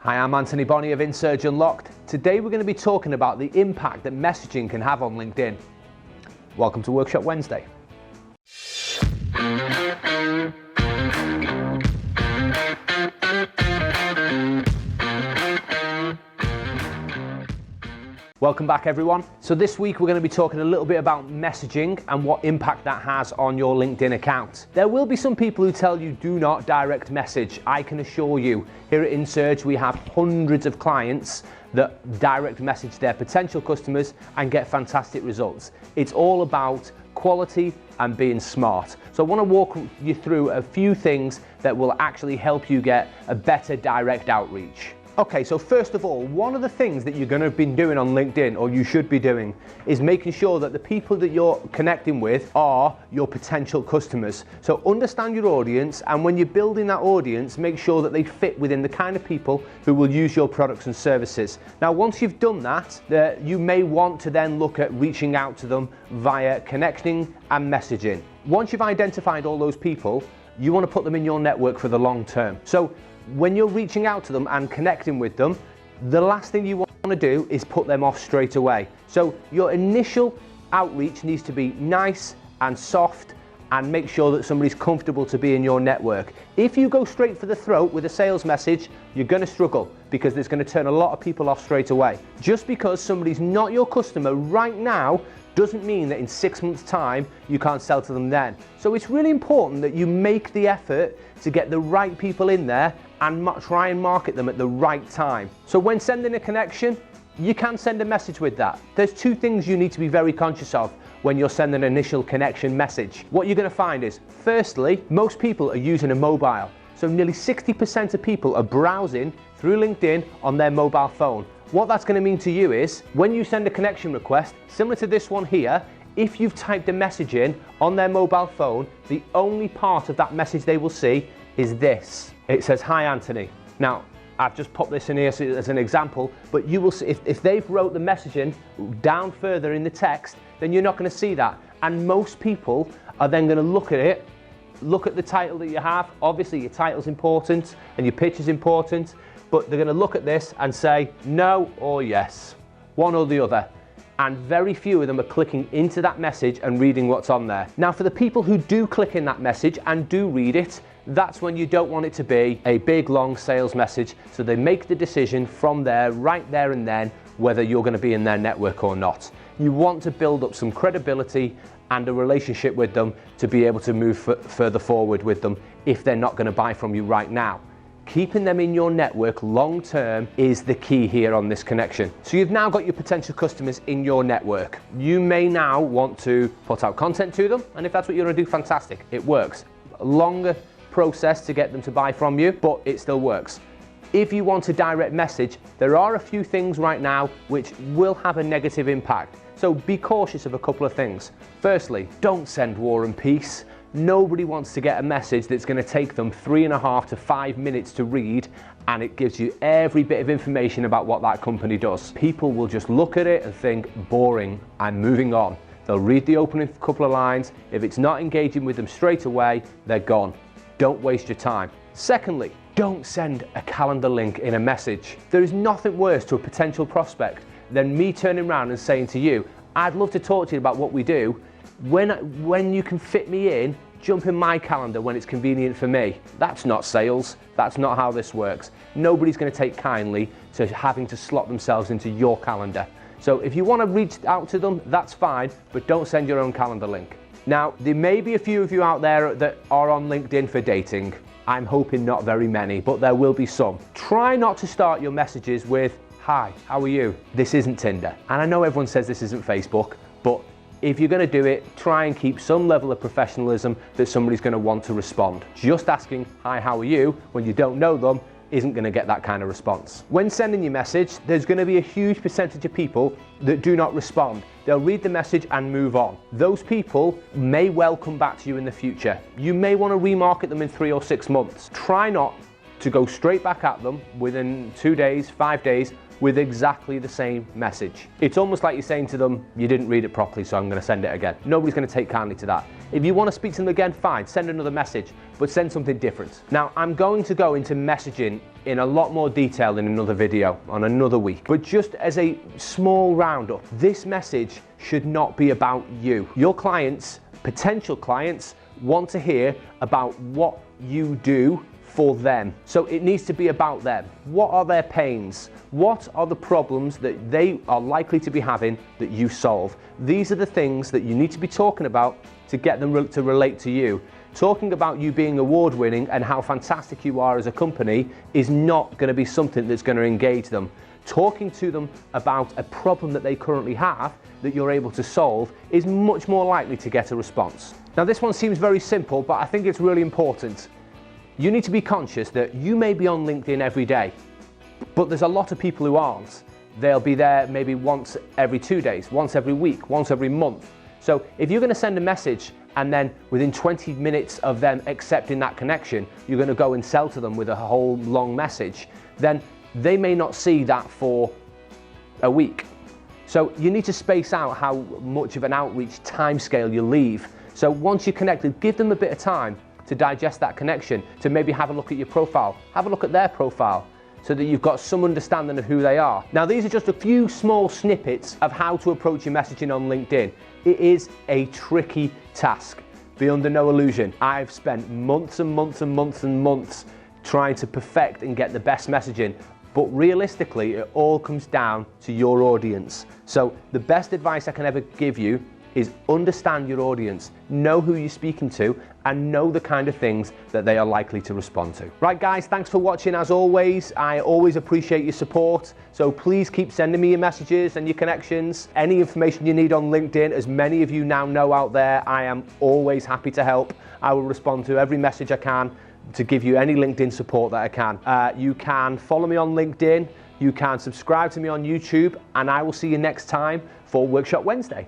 Hi, I'm Anthony Bonney of inSurge Unlocked. Today we're going to be talking about the impact that messaging can have on LinkedIn. Welcome to Workshop Wednesday. Welcome back, everyone. So this week we're going to be talking a little bit about messaging and what impact that has on your LinkedIn account. There will be some people who tell you do not direct message. I can assure you, here at inSurge we have hundreds of clients that direct message their potential customers and get fantastic results. It's all about quality and being smart. So I want to walk you through a few things that will actually help you get a better direct outreach. Okay, so first of all, one of the things that you're going to be doing on LinkedIn, or you should be doing, is making sure that the people that you're connecting with are your potential customers. So understand your audience, and when you're building that audience, make sure that they fit within the kind of people who will use your products and services. Now, once you've done that, you may want to then look at reaching out to them via connecting and messaging. Once you've identified all those people, you want to put them in your network for the long term. So when you're reaching out to them and connecting with them, the last thing you want to do is put them off straight away. So your initial outreach needs to be nice and soft and make sure that somebody's comfortable to be in your network. If you go straight for the throat with a sales message, you're going to struggle because it's going to turn a lot of people off straight away. Just because somebody's not your customer right now doesn't mean that in 6 months' time you can't sell to them then. So it's really important that you make the effort to get the right people in there and try and market them at the right time. So when sending a connection, you can send a message with that. There's two things you need to be very conscious of when you're sending an initial connection message. What you're going to find is, firstly, most people are using a mobile. So nearly 60% of people are browsing through LinkedIn on their mobile phone. What that's going to mean to you is, when you send a connection request, similar to this one here, if you've typed a message in on their mobile phone, the only part of that message they will see is this. It says, "Hi Anthony." Now, I've just popped this in here as an example, but you will see, if they've wrote the messaging down further in the text, then you're not going to see that. And most people are then going to look at it, look at the title that you have. Obviously your title's important and your pitch is important, but they're going to look at this and say no or yes, one or the other. And very few of them are clicking into that message and reading what's on there. Now, for the people who do click in that message and do read it, that's when you don't want it to be a big, long sales message. So they make the decision from there, right there and then, whether you're going to be in their network or not. You want to build up some credibility and a relationship with them to be able to move further forward with them if they're not going to buy from you right now. Keeping them in your network long term is the key here on this connection. So you've now got your potential customers in your network. You may now want to put out content to them, and if that's what you're going to do, fantastic, it works. A longer process to get them to buy from you, but it still works. If you want to direct message, there are a few things right now which will have a negative impact. So be cautious of a couple of things. Firstly, don't send War and Peace. Nobody wants to get a message that's going to take them 3.5 to 5 minutes to read, and it gives you every bit of information about what that company does. People will just look at it and think, boring, I'm moving on. They'll read the opening couple of lines. If it's not engaging with them straight away, they're gone. Don't waste your time. Secondly, don't send a calendar link in a message. There is nothing worse to a potential prospect than me turning around and saying to you, I'd love to talk to you about what we do. When you can fit me in, jump in my calendar when it's convenient for me. That's not sales. That's not how this works. Nobody's going to take kindly to having to slot themselves into your calendar. So if you want to reach out to them, that's fine, but don't send your own calendar link. Now, there may be a few of you out there that are on LinkedIn for dating. I'm hoping not very many, but there will be some. Try not to start your messages with, "Hi, how are you?" This isn't Tinder. And I know everyone says this isn't Facebook, but if you're going to do it, try and keep some level of professionalism that somebody's going to want to respond. Just asking, "Hi, how are you?" when you don't know them isn't going to get that kind of response. When sending your message, there's going to be a huge percentage of people that do not respond. They'll read the message and move on. Those people may well come back to you in the future. You may want to remarket them in 3 or 6 months. Try not to go straight back at them within 2 days, 5 days, with exactly the same message. It's almost like you're saying to them, you didn't read it properly, so I'm going to send it again. Nobody's going to take kindly to that. If you want to speak to them again, fine, send another message, but send something different. Now, I'm going to go into messaging in a lot more detail in another video on another week, but just as a small roundup, this message should not be about you. Your clients, potential clients, want to hear about what you do for them. So it needs to be about them. What are their pains? What are the problems that they are likely to be having that you solve? These are the things that you need to be talking about to get them to relate to you. Talking about you being award winning and how fantastic you are as a company is not going to be something that's going to engage them. Talking to them about a problem that they currently have that you're able to solve is much more likely to get a response. Now, this one seems very simple, but I think it's really important. You need to be conscious that you may be on LinkedIn every day, but there's a lot of people who aren't. They'll be there maybe once every 2 days, once every week, once every month. So if you're going to send a message and then within 20 minutes of them accepting that connection, you're going to go and sell to them with a whole long message, then they may not see that for a week. So you need to space out how much of an outreach timescale you leave. So once you're connected, give them a bit of time to digest that connection, to maybe have a look at your profile, have a look at their profile, so that you've got some understanding of who they are. Now, these are just a few small snippets of how to approach your messaging on LinkedIn. It is a tricky task. Be under no illusion. I've spent months and months and months and months trying to perfect and get the best messaging, but realistically, it all comes down to your audience. So the best advice I can ever give you is understand your audience, know who you're speaking to, and know the kind of things that they are likely to respond to. Right, guys, thanks for watching as always. I always appreciate your support, so please keep sending me your messages and your connections. Any information you need on LinkedIn, as many of you now know out there, I am always happy to help. I will respond to every message I can to give you any LinkedIn support that I can. You can follow me on LinkedIn, you can subscribe to me on YouTube, and I will see you next time for Workshop Wednesday.